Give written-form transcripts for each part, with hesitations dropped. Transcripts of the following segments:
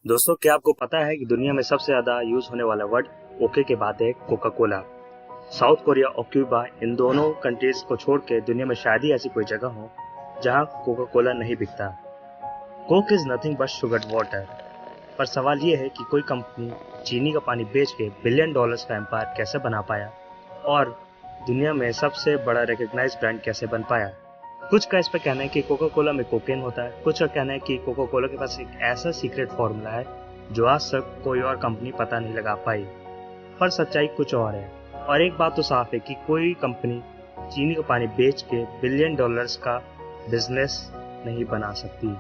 दोस्तों, क्या आपको पता है कि दुनिया में सबसे ज्यादा यूज होने वाला वर्ड ओके के बाद है कोका कोला। साउथ कोरिया और क्यूबा, इन दोनों कंट्रीज को छोड़ के दुनिया में शायद ही ऐसी कोई जगह हो जहां कोका कोला नहीं बिकता। Coke is nothing but sugar water. पर सवाल ये है कि कोई कंपनी चीनी का पानी बेच के बिलियन डॉलर्स का एम्पायर कैसे बना पाया और दुनिया में सबसे बड़ा रिकग्नाइज्ड ब्रांड कैसे बन पाया। कुछ का इस पे कहना है कि कोका कोला में कोकेन होता है, कुछ का कहना है कि कोका कोला के पास एक ऐसा सीक्रेट फॉर्मूला है जो आज तक कोई और कंपनी पता नहीं लगा पाई। पर सच्चाई कुछ और है, और एक बात तो साफ है कि कोई कंपनी चीनी का पानी बेच के बिलियन डॉलर्स का बिजनेस नहीं बना सकती।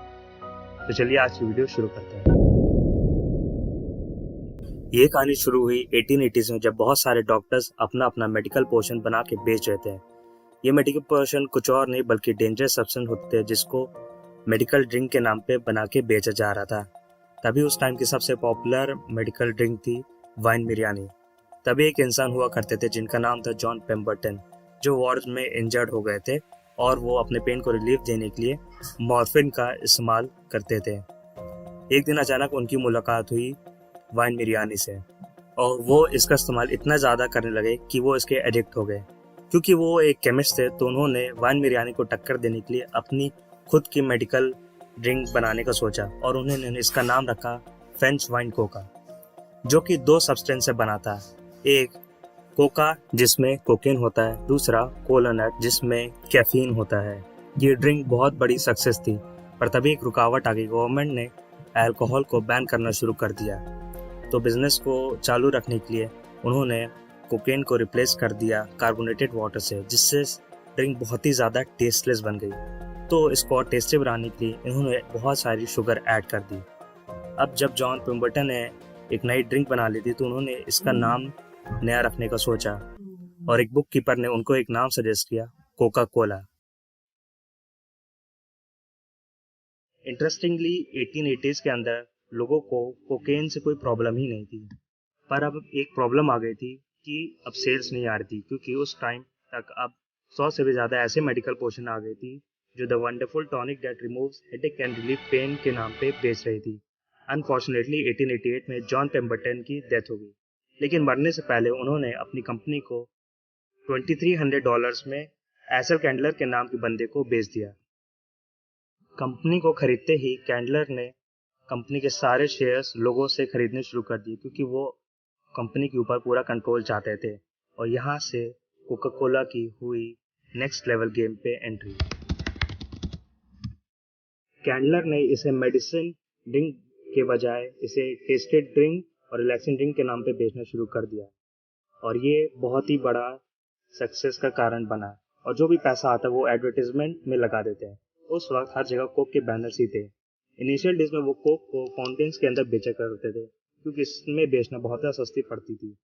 तो चलिए आज की वीडियो शुरू करते हैं। ये कहानी शुरू हुई 1880s में, जब बहुत सारे डॉक्टर्स अपना अपना मेडिकल पोशन बना के बेच रहे थे। ये मेडिकल पोशन कुछ और नहीं बल्कि डेंजरस सब्सटेंस होते थे जिसको मेडिकल ड्रिंक के नाम पे बना के बेचा जा रहा था। तभी उस टाइम की सबसे पॉपुलर मेडिकल ड्रिंक थी वाइन बिरयानी। तभी एक इंसान हुआ करते थे जिनका नाम था जॉन पेम्बरटन, जो वॉर में इंजर्ड हो गए थे और वो अपने पेन को रिलीफ देने के लिए मॉर्फिन का इस्तेमाल करते थे। एक दिन अचानक उनकी मुलाकात हुई वाइन बिरयानी से और वो इसका इस्तेमाल इतना ज़्यादा करने लगे कि वो इसके एडिक्ट हो गए। क्योंकि वो एक केमिस्ट थे तो उन्होंने वाइन बिरयानी को टक्कर देने के लिए अपनी खुद की मेडिकल ड्रिंक बनाने का सोचा और उन्होंने इसका नाम रखा फ्रेंच वाइन कोका, जो कि दो सब्सटेंस से बना था। एक कोका जिसमें कोकेन होता है, दूसरा कोला नट जिसमें कैफीन होता है। ये ड्रिंक बहुत बड़ी सक्सेस थी, पर तभी एक रुकावट आ गई। गवर्नमेंट ने अल्कोहल को बैन करना शुरू कर दिया, तो बिजनेस को चालू रखने के लिए उन्होंने कोकेन को रिप्लेस कर दिया कार्बोनेटेड वाटर से, जिससे ड्रिंक बहुत ही ज़्यादा टेस्टलेस बन गई। तो इसको और टेस्टी बनाने के लिए इन्होंने बहुत सारी शुगर ऐड कर दी। अब जब जॉन पेम्बरटन ने एक नई ड्रिंक बना ली थी तो उन्होंने इसका नाम नया रखने का सोचा और एक बुक कीपर ने उनको एक नाम सजेस्ट किया, कोका कोला। इंटरेस्टिंगली 1880s के अंदर लोगों को कोकेन से कोई प्रॉब्लम ही नहीं थी, पर अब एक प्रॉब्लम आ गई थी कि अब सेल्स नहीं आ रही थी, क्योंकि उस टाइम तक अब 100 से भी ज़्यादा ऐसे मेडिकल पोशन आ गई थी जो the wonderful tonic that removes headache and relief pen के नाम पे बेच रही थी। अनफॉर्चुनेटली 1888 में जॉन पेम्बरटन की डेथ हो गई, लेकिन मरने से पहले उन्होंने अपनी कंपनी को $2300 में एसल कैंडलर के नाम के बंदे को बेच दिया। कंपनी को खरीदते ही कैंडलर ने कंपनी के सारे शेयर्स लोगों से खरीदने शुरू कर दिए, क्योंकि वो कंपनी के ऊपर पूरा कंट्रोल चाहते थे। और यहाँ से कोका कोला की हुई नेक्स्ट लेवल गेम पे एंट्री। कैंडलर ने इसे मेडिसिन ड्रिंक के बजाय इसे टेस्टेड ड्रिंक और रिलैक्सिंग ड्रिंक के नाम पे बेचना शुरू कर दिया, और ये बहुत ही बड़ा सक्सेस का कारण बना। और जो भी पैसा आता है वो एडवर्टीजमेंट में लगा देते हैं। उस वक्त हर जगह कोक के बैनर्स ही थे। इनिशियल डेज में वो कोक को फाउंटेन्स के अंदर बेचा करते थे, क्योंकि इसमें बेचना बहुत ज़्यादा सस्ती पड़ती थी।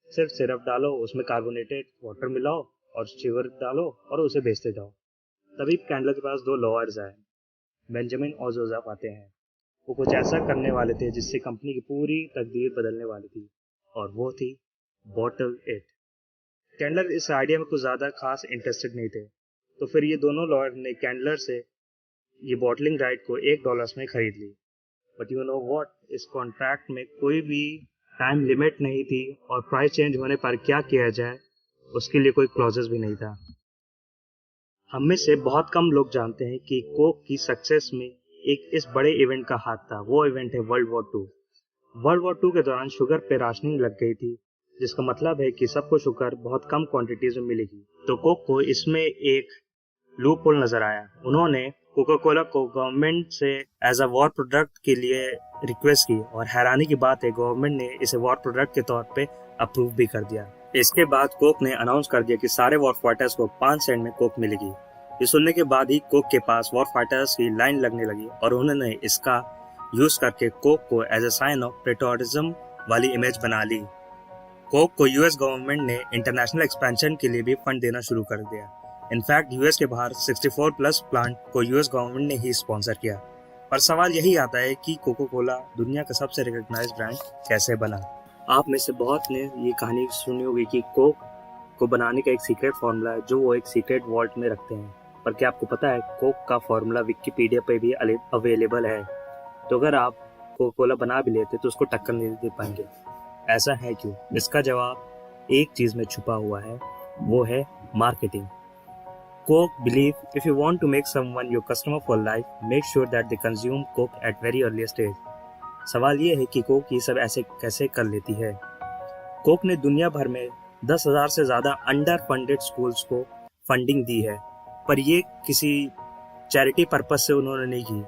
सिर्फ सिरप डालो, उसमें कार्बोनेटेड वाटर मिलाओ और शुगर डालो और उसे बेचते जाओ। तभी कैंडलर के पास दो लॉयर्स आए, बेंजामिन और जोसेफ आते हैं। वो कुछ ऐसा करने वाले थे जिससे कंपनी की पूरी तकदीर बदलने वाली थी, और वो थी बॉटल इट। कैंडलर इस आइडिया में कुछ ज़्यादा खास इंटरेस्टेड नहीं थे, तो फिर ये दोनों लॉयर ने कैंडलर से ये बॉटलिंग राइट को $1 में खरीद ली। बट यू नो व्हाट, इस कॉन्ट्रैक्ट में कोई भी टाइम लिमिट नहीं थी, और प्राइस चेंज होने पर क्या किया जाए उसके लिए कोई क्लॉजेस भी नहीं था। हम में से बहुत कम लोग जानते हैं कि कोक की सक्सेस में एक इस बड़े इवेंट का हाथ था। वो इवेंट है वर्ल्ड वॉर 2। वर्ल्ड वॉर 2 के दौरान शुगर पे राशनिंग लग गई थी, जिसका मतलब है कि सबको शुगर बहुत कम क्वांटिटीज में मिलेगी। तो कोक को इसमें एक लूप होल नजर आया। उन्होंने कोका कोला को गवर्नमेंट से एज अ वॉर प्रोडक्ट के लिए रिक्वेस्ट की, और हैरानी की बात है गवर्नमेंट ने इसे वॉर प्रोडक्ट के तौर पे अप्रूव भी कर दिया। इसके बाद कोक ने अनाउंस कर दिया कि सारे वॉर फाइटर्स को 5 सेंट में कोक मिलेगी। ये सुनने के बाद ही कोक के पास वॉर फाइटर्स की लाइन लगने लगी, और उन्होंने इसका यूज करके कोक को as a sign of patriotism वाली इमेज बना ली। कोक को यूएस गवर्नमेंट ने इंटरनेशनल एक्सपेंशन के लिए भी फंड देना शुरू कर दिया। इनफैक्ट यूएस के बाहर 64 प्लस प्लांट को यूएस गवर्नमेंट ने ही स्पॉन्सर किया। पर सवाल यही आता है कि कोका कोला दुनिया का सबसे रिकॉग्नाइज्ड ब्रांड कैसे बना। आप में से बहुत ने ये कहानी सुनी होगी कि कोक को बनाने का एक सीक्रेट फार्मूला है जो वो एक सीक्रेट वॉल्ट में रखते हैं। पर क्या आपको पता है कोक का फार्मूला विकिपीडिया पे भी अवेलेबल है। तो अगर आप कोका कोला बना भी लेते तो उसको टक्कर नहीं दे पाएंगे। ऐसा है क्यों? इसका जवाब एक चीज में छुपा हुआ है, वो है marketing. Coke believe if you want to make someone your customer for life, make sure that they consume Coke at very early stage. सवाल ये है कि कोक ये सब ऐसे कैसे कर लेती है। कोक ने दुनिया भर में 10,000 से ज़्यादा अंडर फंडेड स्कूल्स को फंडिंग दी है, पर ये किसी चैरिटी पर्पज से उन्होंने नहीं की।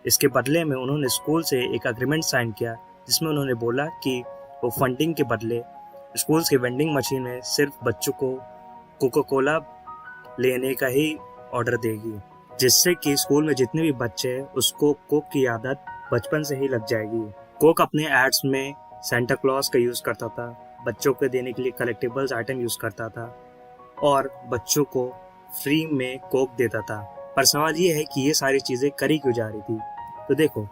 इसके बदले में उन्होंने स्कूल से एक एग्रीमेंट साइन किया, जिसमें उन्होंने बोला कि वो फंडिंग के बदले स्कूल्स के वेंडिंग मशीन में सिर्फ बच्चों को कोका कोला लेने का ही ऑर्डर देगी, जिससे कि स्कूल में जितने भी बच्चे हैं उसको कोक की आदत बचपन से ही लग जाएगी। कोक अपने एड्स में सेंटा क्लॉज का यूज करता था, बच्चों को देने के लिए कलेक्टिबल्स आइटम यूज करता था और बच्चों को फ्री में कोक देता था। पर सवाल ये है कि ये सारी चीजें करी क्यों जा रही थी। तो देखो,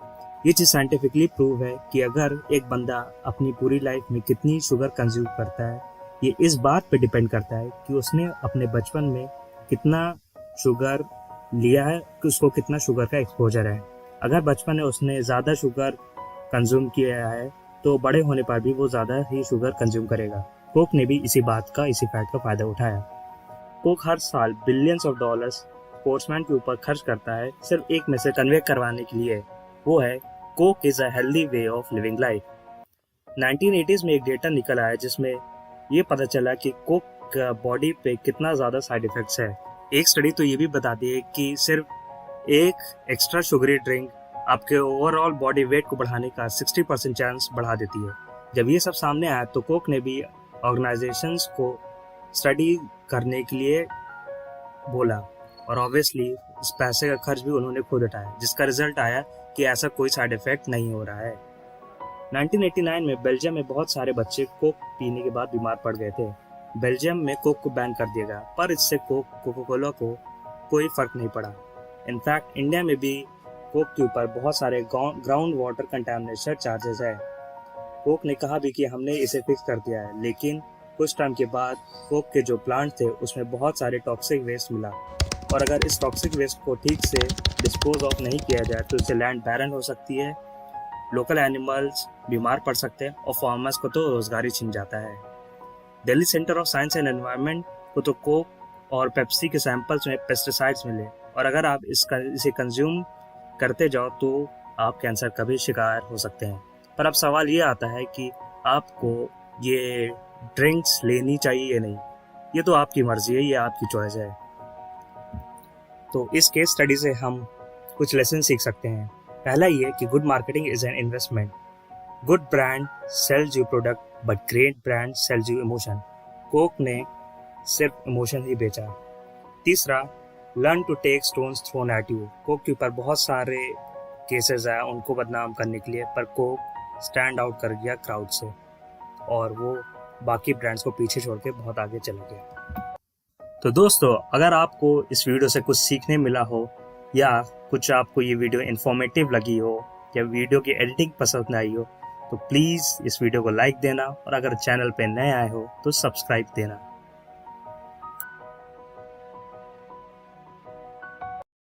ये चीज साइंटिफिकली प्रूव है कि अगर एक बंदा अपनी पूरी लाइफ में कितनी शुगर कंज्यूम करता है, ये इस बात पे डिपेंड करता है कि उसने अपने बचपन में कितना शुगर लिया है, कि उसको कितना शुगर का एक्सपोजर है। अगर बचपन में उसने ज़्यादा शुगर कंज्यूम किया है तो बड़े होने पर भी वो ज़्यादा ही शुगर कंज्यूम करेगा। कोक ने भी इसी फैक्ट का फ़ायदा उठाया। कोक हर साल बिलियंस ऑफ डॉलर्स स्पोर्ट्समैन के ऊपर खर्च करता है, सिर्फ एक मैसेज कन्वे करवाने के लिए, वो है Coke is a healthy way of living life. 1980s में एक डेटा निकल आया जिसमें ये पता चला कि कोक बॉडी पे कितना ज़्यादा साइड इफेक्ट्स है। एक स्टडी तो ये भी बताती है कि सिर्फ एक एक्स्ट्रा शुगरी ड्रिंक आपके ओवरऑल बॉडी वेट को बढ़ाने का 60% चांस बढ़ा देती है। जब ये सब सामने आया तो कोक ने भी ऑर्गेनाइजेशंस को स्टडी करने के लिए बोला और ऑब्वियसली इस पैसे का खर्च भी उन्होंने खुद उठाया, जिसका रिजल्ट आया कि ऐसा कोई साइड इफेक्ट नहीं हो रहा है। 1989 में बेल्जियम में बहुत सारे बच्चे कोक पीने के बाद बीमार पड़ गए थे। बेल्जियम में कोक को बैन कर दिया गया, पर इससे कोका कोला को कोई फर्क नहीं पड़ा। इनफैक्ट इंडिया में भी कोक के ऊपर बहुत सारे ग्राउंड वाटर कंटामिनेशन चार्जेस है। कोक ने कहा भी कि हमने इसे फिक्स कर दिया है, लेकिन कुछ टाइम के बाद कोक के जो प्लांट थे उसमें बहुत सारे टॉक्सिक वेस्ट मिला, और अगर इस टॉक्सिक वेस्ट को ठीक से डिस्पोज ऑफ नहीं किया जाए तो इससे लैंड बैरन हो सकती है, लोकल एनिमल्स बीमार पड़ सकते हैं और फार्मर्स को तो रोजगार ही छिन जाता है। Delhi centre of science and environment को तो कोक और पेप्सी के सैंपल्स में पेस्टिसाइड्स मिले, और अगर आप इसे कंज्यूम करते जाओ तो आप कैंसर का भी शिकार हो सकते हैं। पर अब सवाल ये आता है कि आपको ये ड्रिंक्स लेनी चाहिए या नहीं। ये तो आपकी मर्जी है, ये आपकी चॉइस है। तो इस केस स्टडी से हम कुछ लेसन सीख सकते हैं। पहला ये कि good marketing is an investment. Good brand sells you product but great brand sells you emotion. Coke ने सिर्फ इमोशन ही बेचा। तीसरा, learn to take stones thrown at you. Coke के ऊपर बहुत सारे केसेस आए उनको बदनाम करने के लिए, पर कोक स्टैंड आउट कर गया क्राउड से और वो बाकी ब्रांड्स को पीछे छोड़ के बहुत आगे चला गया। तो दोस्तों, अगर आपको इस वीडियो से कुछ सीखने मिला हो या कुछ आपको ये वीडियो इन्फॉर्मेटिव लगी हो या वीडियो की एडिटिंग पसंद आई हो तो प्लीज़ इस वीडियो को लाइक देना, और अगर चैनल पे नए आए हो तो सब्सक्राइब देना।